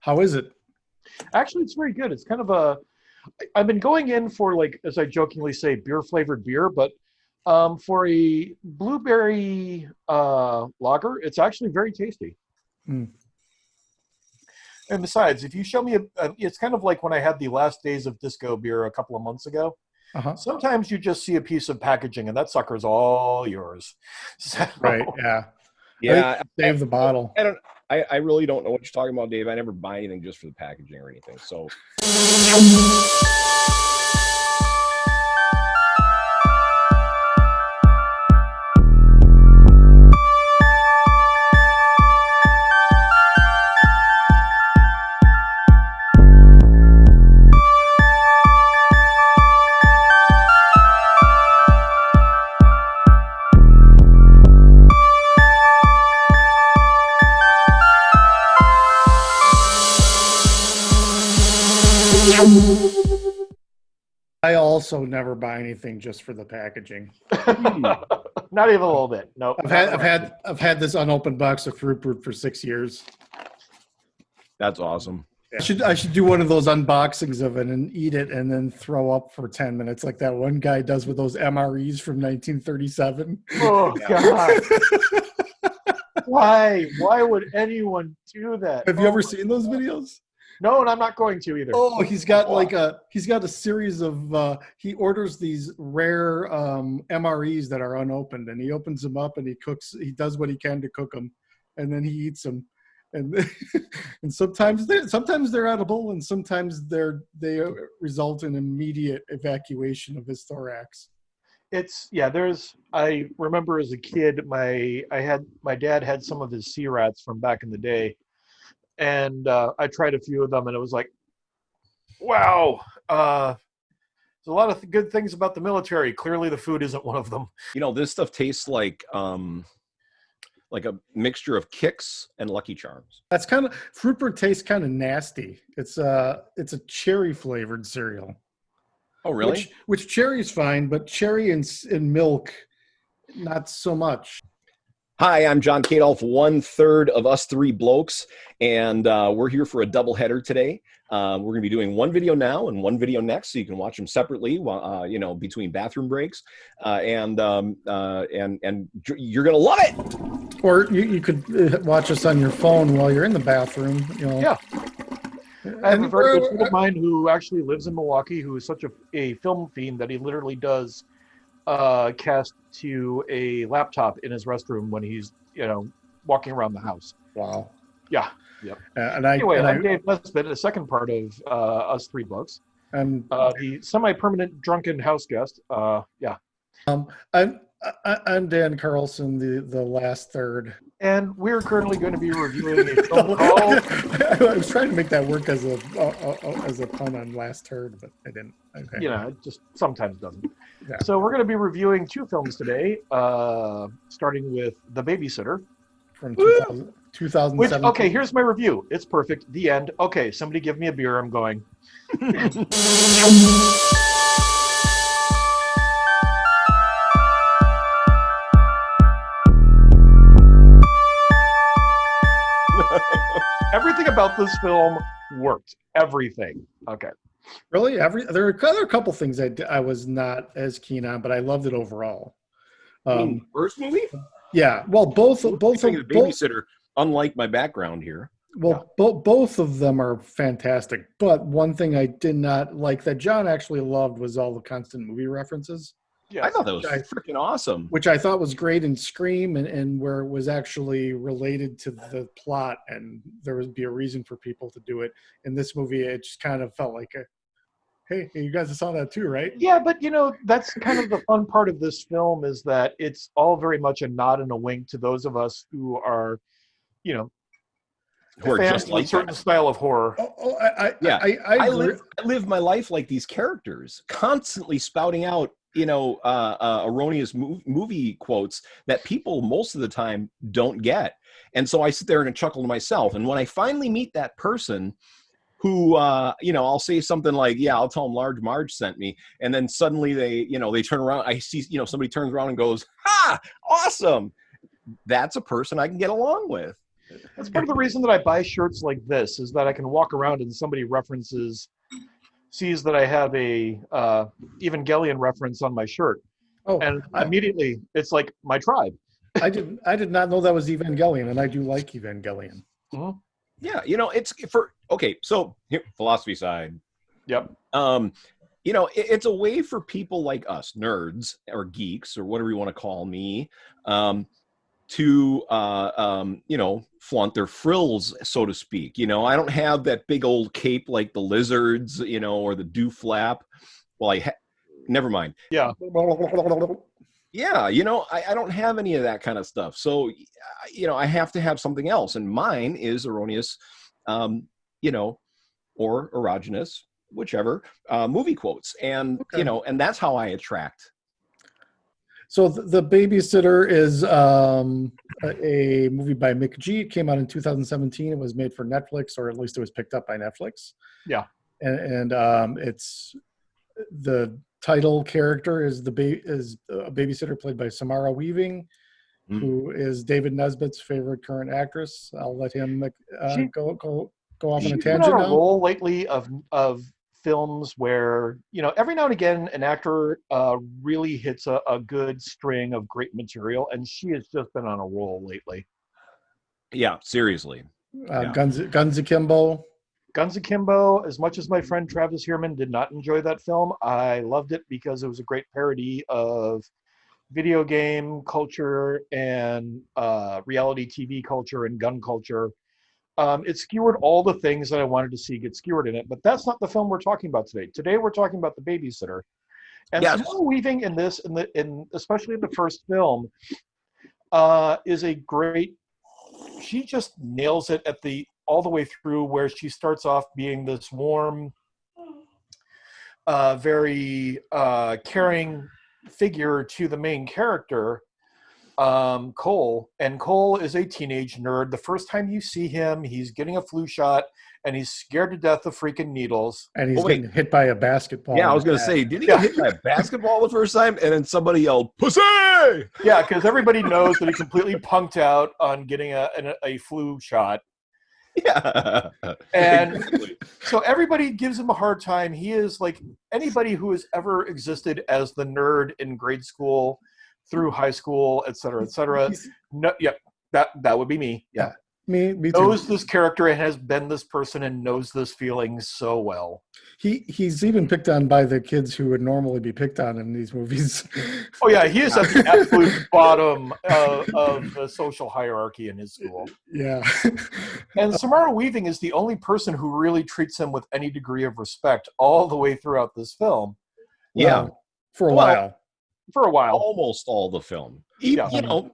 How is it? Actually, it's very good. It's kind of a. I've been going in for like, as I jokingly say, beer flavored beer, but for a blueberry lager, it's actually very tasty. Mm. And besides, if you show me it's kind of like when I had the last days of disco beer a couple of months ago. Uh-huh. Sometimes you just see a piece of packaging and that sucker's all yours. So, Right. Yeah. I think Yeah, save the bottle. I don't. I really don't know what you're talking about, Dave. I never buy anything just for the packaging or anything. So I also never buy anything just for the packaging. not even a little bit. No, I've had this unopened box of Fruit Brute for 6 years. that's awesome. I should do one of those unboxings of it and eat it and then throw up for 10 minutes like that one guy does with those MREs from 1937. Oh God! Why would anyone do that? Have you ever seen those videos? No, and I'm not going to either. Oh, he's got a series of he orders these rare MREs that are unopened, and he opens them up and he does what he can to cook them, and then he eats them, and and sometimes they're edible, and sometimes they result in immediate evacuation of his thorax. I remember as a kid, my dad had some of his sea rats from back in the day. And I tried a few of them, and it was like, wow, there's a lot of good things about the military. Clearly, the food isn't one of them. You know, this stuff tastes like a mixture of Kix and Lucky Charms. That's kind of Fruit Brute tastes kind of nasty. It's a cherry flavored cereal. Oh, really? Which cherry's fine, but cherry and milk, not so much. Hi, I'm John Kadolf, 1/3 of Us Three Blokes, and we're here for a double header today. We're going to be doing one video now and one video next, so you can watch them separately, while, between bathroom breaks, and you're going to love it. Or you could watch us on your phone while you're in the bathroom. Yeah. I have a very good friend of mine who actually lives in Milwaukee, who is such a film fiend that he literally does cast to a laptop in his restroom when he's walking around the house. Wow. Yeah. Yep. I'm Dave Nesbitt, the second part of Us Three Blokes. And the semi-permanent drunken house guest. Yeah. I'm Dan Carlson, the last third. And we're currently going to be reviewing a film called. I was trying to make that work as a pun on last third, but I didn't. Okay. It just sometimes doesn't. Yeah. So we're going to be reviewing two films today, starting with The Babysitter. From 2007. Okay, here's my review. It's perfect. The end. Okay, somebody give me a beer. I'm going. Everything about this film worked. Everything. Okay. Really? There are a couple things I was not as keen on, but I loved it overall. First movie? Yeah. Well, both of the Babysitter. Unlike my background here. Well, both of them are fantastic. But one thing I did not like that John actually loved was all the constant movie references. Yeah, I thought that was freaking awesome. Which I thought was great in Scream, and where it was actually related to the plot, and there would be a reason for people to do it. In this movie, it just kind of felt like hey, you guys saw that too, right? Yeah, but that's kind of the fun part of this film is that it's all very much a nod and a wink to those of us who are, who are fans just of like a certain style of horror. I live my life like these characters, constantly spouting out erroneous movie quotes that people most of the time don't get. And so I sit there and chuckle to myself. And when I finally meet that person who, I'll say something like, yeah, I'll tell them Large Marge sent me. And then suddenly they turn around. I see, somebody turns around and goes, ha, awesome. That's a person I can get along with. That's part of the reason that I buy shirts like this, is that I can walk around and somebody sees that I have a Evangelion reference on my shirt, Oh, and immediately it's like my tribe. I did not know that was Evangelion, and I do like Evangelion. Mm-hmm. Yeah, you know, it's for okay. So here, philosophy side. Yep. You know, it's a way for people like us, nerds or geeks or whatever you want to call me, to you know, flaunt their frills, so to speak. You know, I don't have that big old cape like the lizards, you know, or the dew flap. Well, never mind. Yeah. Yeah, you know, I don't have any of that kind of stuff. So, you know, I have to have something else. And mine is erroneous, you know, or erogenous, whichever, movie quotes. And, Okay. you know, and that's how I attract. So the Babysitter is a movie by Mick G. It came out in 2017. It was made for Netflix, or at least it was picked up by Netflix. Yeah. And it's the title character is a babysitter played by Samara Weaving, who is David Nesbitt's favorite current actress. I'll let him go off on a She's tangent been on a now. roll lately of films where, you know, every now and again an actor really hits a good string of great material, and she has just been on a roll lately. Yeah, seriously. Yeah. Guns Akimbo. Guns Akimbo, as much as my friend Travis Heerman did not enjoy that film, I loved it because it was a great parody of video game culture and reality TV culture and gun culture. It skewered all the things that I wanted to see get skewered in it, but that's not the film we're talking about today. Today we're talking about The Babysitter. And Yes. Samara Weaving in this, especially in the first film, is a great. She just nails it all the way through, where she starts off being this warm, very caring figure to the main character, Cole. And Cole is a teenage nerd. The first time you see him, he's getting a flu shot, and he's scared to death of freaking needles. And he's getting hit by a basketball. Yeah, I was going to say, did he get hit by a basketball the first time? And then somebody yelled, "Pussy!" Yeah, because everybody knows that he completely punked out on getting a flu shot. Yeah. And exactly. so everybody gives him a hard time. He is like anybody who has ever existed as the nerd in grade school through high school, et cetera, et cetera. No, yeah, that would be me. Yeah. Me too. Knows this character and has been this person and knows this feeling so well. He's even picked on by the kids who would normally be picked on in these movies. Oh yeah, he is at the absolute bottom of the social hierarchy in his school. Yeah. And Samara Weaving is the only person who really treats him with any degree of respect all the way throughout this film. Yeah. For a while. For a while. Almost all the film. You know,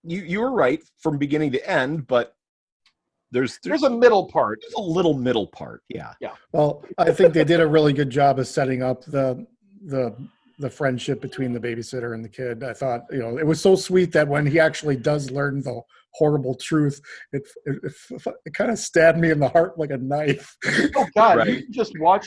you were right from beginning to end, but there's a middle part. There's a little middle part. Yeah. Yeah. Well, I think they did a really good job of setting up the friendship between the babysitter and the kid. I thought, you know, it was so sweet that when he actually does learn the horrible truth, it kind of stabbed me in the heart like a knife. Oh God, Right.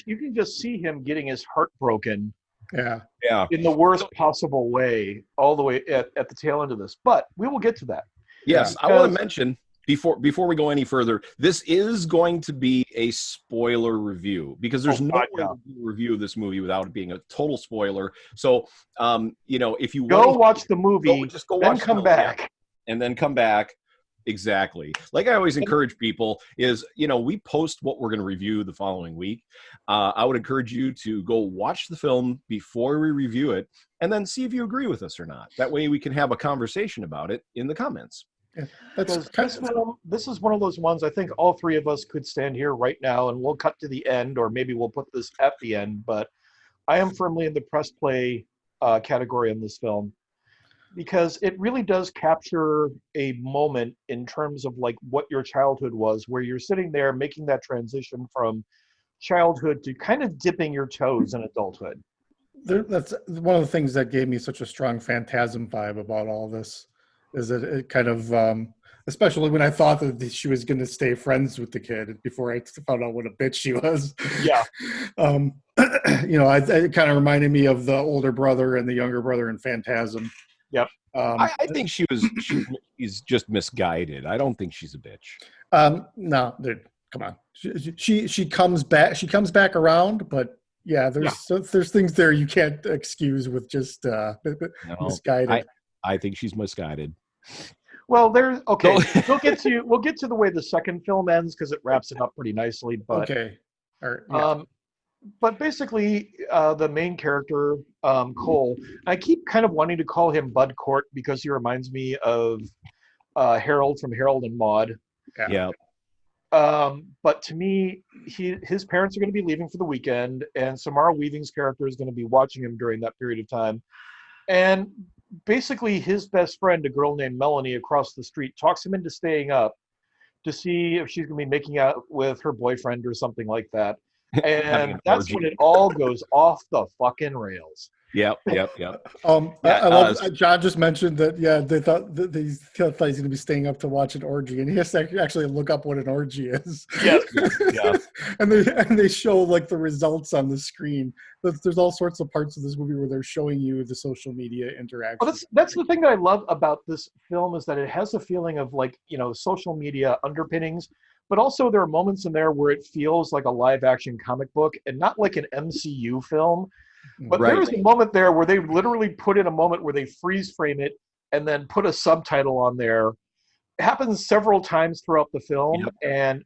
You can just see him getting his heart broken. Yeah. Yeah. In the worst possible way, all the way at the tail end of this. But we will get to that. Yes. I want to mention before we go any further, this is going to be a spoiler review, because there's no way to do a review of this movie without it being a total spoiler. So, you know, if you go watch the movie, just go then watch come back. And then come back. Exactly. Like I always encourage people is, you know, we post what we're going to review the following week. I would encourage you to go watch the film before we review it, and then see if you agree with us or not. That way we can have a conversation about it in the comments. Yeah, this is one of those ones I think all three of us could stand here right now, and we'll cut to the end, or maybe we'll put this at the end. But I am firmly in the press play category in this film, because it really does capture a moment in terms of like what your childhood was, where you're sitting there making that transition from childhood to kind of dipping your toes in adulthood. That's one of the things that gave me such a strong Phantasm vibe about all this, is that it kind of, especially when I thought that she was going to stay friends with the kid before I found out what a bitch she was. Yeah. You know, it kind of reminded me of the older brother and the younger brother in Phantasm. Yep. I think she's just misguided. I don't think she's a bitch. No, dude, come on. She comes back. She comes back around, but yeah, there's things there you can't excuse with just misguided. I think she's misguided. Well, there's okay. we'll get to the way the second film ends because it wraps it up pretty nicely. But okay. Or, yeah. But basically, the main character, Cole, I keep kind of wanting to call him Bud Cort because he reminds me of Harold from Harold and Maude. Yeah. But to me, his parents are going to be leaving for the weekend, and Samara Weaving's character is going to be watching him during that period of time. And basically, his best friend, a girl named Melanie across the street, talks him into staying up to see if she's going to be making out with her boyfriend or something like that. And that's when it all goes off the fucking rails. Yep. I love John just mentioned that. Yeah, they thought he's going to be staying up to watch an orgy, and he has to actually look up what an orgy is. Yes. Yeah. and they show like the results on the screen. There's all sorts of parts of this movie where they're showing you the social media interaction. Well, that's the thing that I love about this film is that it has a feeling of like social media underpinnings. But also there are moments in there where it feels like a live action comic book and not like an MCU film. But Right. there is a moment there where they literally put in a moment where they freeze frame it and then put a subtitle on there. It happens several times throughout the film. Yep. And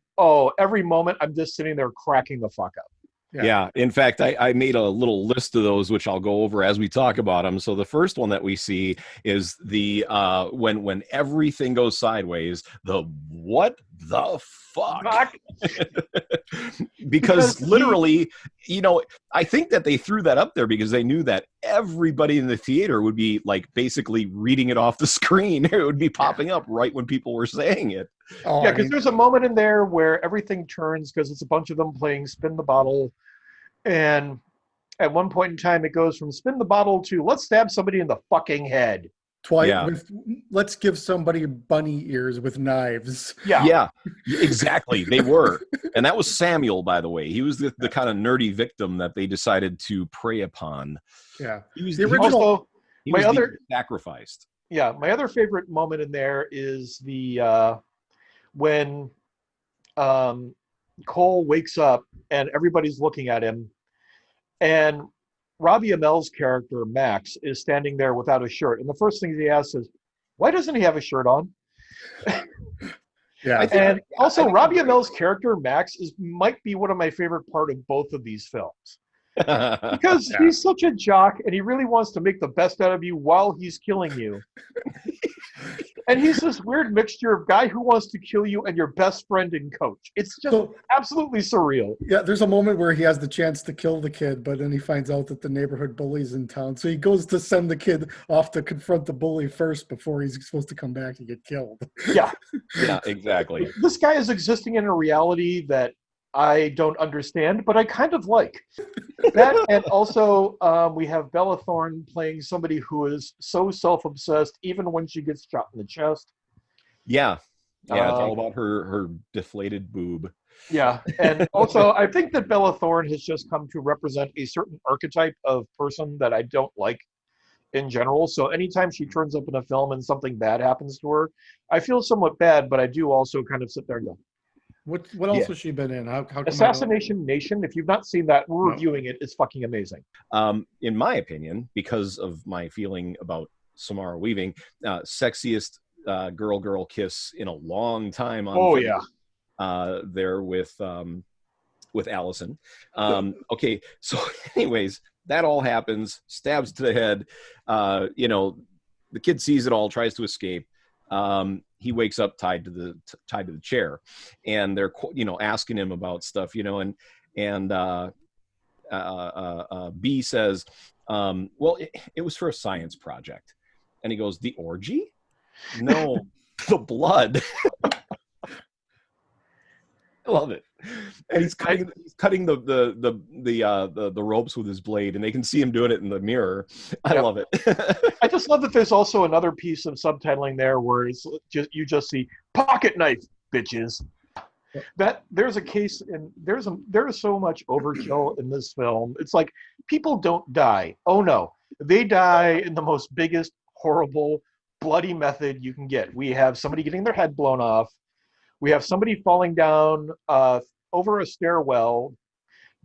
every moment I'm just sitting there cracking the fuck up. Yeah. In fact, I made a little list of those, which I'll go over as we talk about them. So the first one that we see is the when everything goes sideways, the what the fuck? Because literally, I think that they threw that up there because they knew that everybody in the theater would be like basically reading it off the screen. It would be popping up right when people were saying it. Yeah, because there's a moment in there where everything turns because it's a bunch of them playing Spin the Bottle. And at one point in time, it goes from spin the bottle to let's stab somebody in the fucking head. Twice. Yeah. Let's give somebody bunny ears with knives. Yeah, exactly. They were. And that was Samuel, by the way. He was the kind of nerdy victim that they decided to prey upon. Yeah. He was The original. sacrificed. Yeah, my other favorite moment in there is the when Cole wakes up and everybody's looking at him, and Robbie Amell's character Max is standing there without a shirt, and the first thing he asks is, "Why doesn't he have a shirt on?" Yeah, and also Robbie Amell's character Max might be one of my favorite part of both of these films. Because he's such a jock and he really wants to make the best out of you while he's killing you. And he's this weird mixture of guy who wants to kill you and your best friend and coach. It's just absolutely surreal. Yeah, there's a moment where he has the chance to kill the kid, but then he finds out that the neighborhood bully's in town. So he goes to send the kid off to confront the bully first before he's supposed to come back and get killed. Yeah. Yeah, exactly. This guy is existing in a reality that I don't understand, but I kind of like. That, and also we have Bella Thorne playing somebody who is so self-obsessed even when she gets shot in the chest. Yeah, it's all about her deflated boob. Yeah, and also I think that Bella Thorne has just come to represent a certain archetype of person that I don't like in general. So anytime she turns up in a film and something bad happens to her, I feel somewhat bad, but I do also kind of sit there and go, What else has she been in? How come Assassination Nation. If you've not seen that, we're reviewing it. It's fucking amazing. In my opinion, because of my feeling about Samara Weaving, sexiest girl kiss in a long time. There with Allison. Okay, so anyways, that all happens. Stabs to the head. The kid sees it all, tries to escape. He wakes up tied to the chair, and they're asking him about stuff, and B says, well, it was for a science project, and he goes, the orgy? No, the blood. I love it. And he's cutting the ropes with his blade, and they can see him doing it in the mirror. I love it. I just love that there's also another piece of subtitling there where it's you just see pocket knife, bitches. That there's a case, and there is so much overkill in this film. It's like people don't die. Oh no, they die in the most biggest horrible, bloody method you can get. We have somebody getting their head blown off. We have somebody falling down over a stairwell,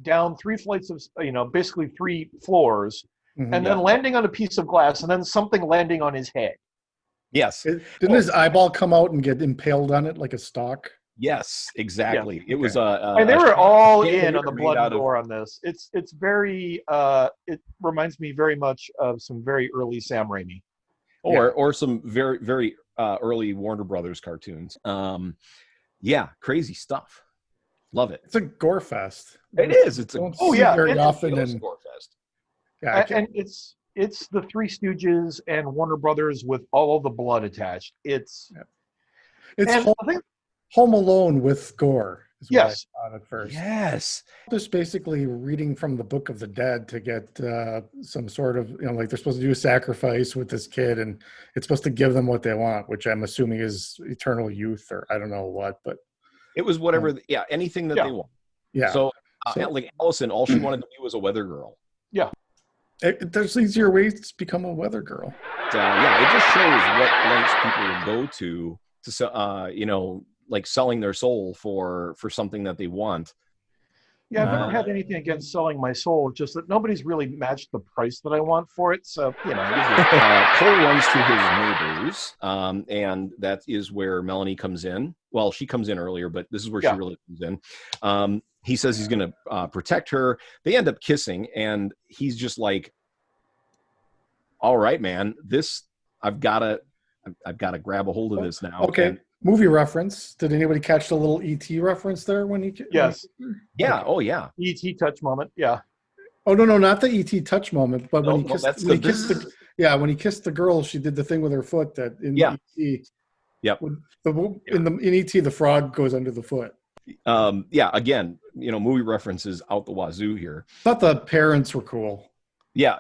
down 3 flights of, basically 3 floors, and then landing on a piece of glass, and then something landing on his head. Yes. Didn't his eyeball come out and get impaled on it like a stalk? Yes, exactly. Yeah. It was And they were all in on the blood and of gore on this. It's very it reminds me very much of some very early Sam Raimi. or some very, very early Warner Brothers cartoons. Yeah, crazy stuff. Love it. It's a gore fest. It is. It's Don't a see very it's often a in gore fest. yeah, And it's the Three Stooges and Warner Brothers with all of the blood attached. It's Home Alone with gore. Is what yes. I thought at first. Yes. Just basically reading from the Book of the Dead to get some sort of, like they're supposed to do a sacrifice with this kid, and it's supposed to give them what they want, which I'm assuming is eternal youth, or I don't know what, but it was whatever. Anything that they want. Yeah. So like Allison, all she wanted to be was a weather girl. Yeah. There's easier ways to become a weather girl. It just shows what lengths people will go to like selling their soul for something that they want. Yeah, I've never had anything against selling my soul. Just that nobody's really matched the price that I want for it. So Cole runs to his neighbors, and that is where Melanie comes in. Well, she comes in earlier, but this is where she really comes in. He says he's going to protect her. They end up kissing, and he's just like, "All right, man, I've got to grab a hold of this now." Okay. Movie reference. Did anybody catch the little E.T. reference there when he? Yes. Yeah. Oh, yeah. E.T. touch moment. Yeah. Oh no, not the E.T. touch moment, but when he kissed. When he kissed the girl, she did the thing with her foot that in E.T. Yep. In E.T. the frog goes under the foot. Again, movie references out the wazoo here. I thought the parents were cool. Yeah,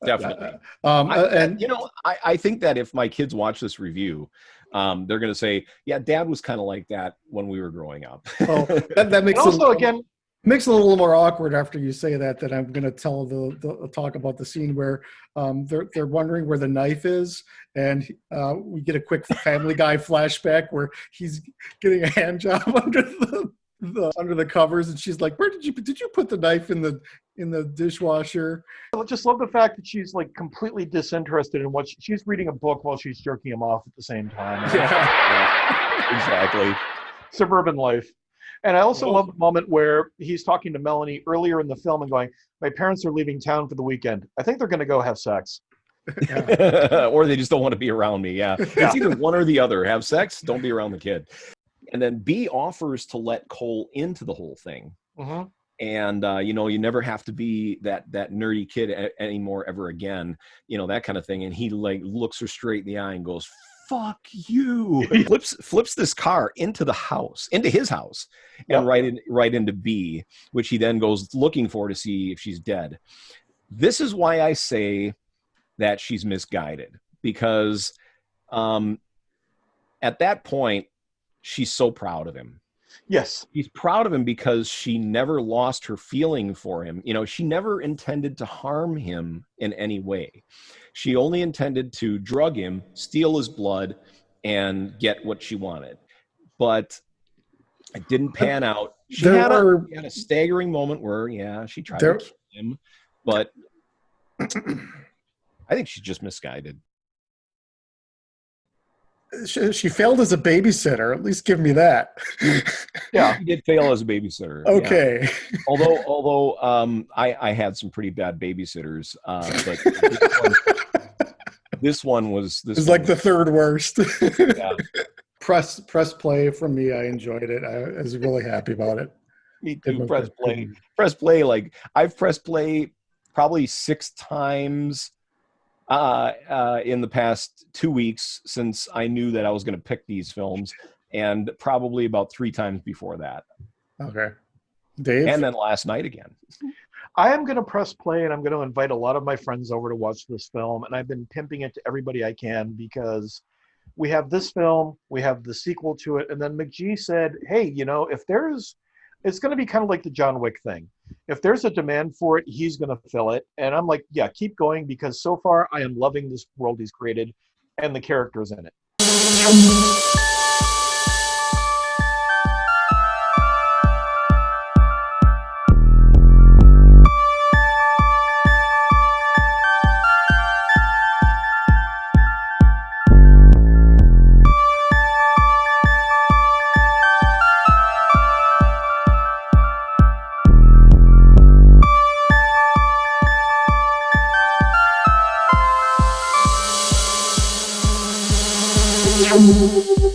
definitely. I think that if my kids watch this review, they're going to say, "Yeah, Dad was kind of like that when we were growing up." Oh, that makes makes it a little more awkward after you say that. That I'm going to tell the talk about the scene where they're wondering where the knife is, and we get a quick Family Guy flashback where he's getting a hand job under the covers, and she's like, "Where did you put the knife in the dishwasher?" I just love the fact that she's like completely disinterested in what she's reading a book while she's jerking him off at the same time. Yeah, exactly. Suburban life. And I also love the moment where he's talking to Melanie earlier in the film and going, "My parents are leaving town for the weekend. I think they're going to go have sex." Or they just don't want to be around me. Yeah. It's either one or the other. Have sex, don't be around the kid. And then B offers to let Cole into the whole thing. Mm-hmm. And, you never have to be that nerdy kid anymore ever again, that kind of thing. And he like looks her straight in the eye and goes, "Fuck you." flips this car into his house, and right into B, which he then goes looking for to see if she's dead. This is why I say that she's misguided, because at that point, she's so proud of him. Yes. She's proud of him because she never lost her feeling for him. She never intended to harm him in any way. She only intended to drug him, steal his blood, and get what she wanted. But it didn't pan out. She had a staggering moment where, she tried to kill him. But I think she's just misguided. She failed as a babysitter. At least give me that. Yeah, she did fail as a babysitter. Okay. Yeah. Although I had some pretty bad babysitters, but this one was like the third worst. Yeah. Press play from me. I enjoyed it. I was really happy about it. Me too. Press play. Like I've pressed play probably 6 times. In the past 2 weeks since I knew that I was going to pick these films, and probably about 3 times before that. Okay. Dave? And then last night again. I am going to press play, and I'm going to invite a lot of my friends over to watch this film, and I've been pimping it to everybody I can, because we have this film, we have the sequel to it, and then McGee said, "Hey, if it's going to be kind of like the John Wick thing. If there's a demand for it, he's going to fill it. And I'm like, yeah, keep going, because so far I am loving this world he's created and the characters in it.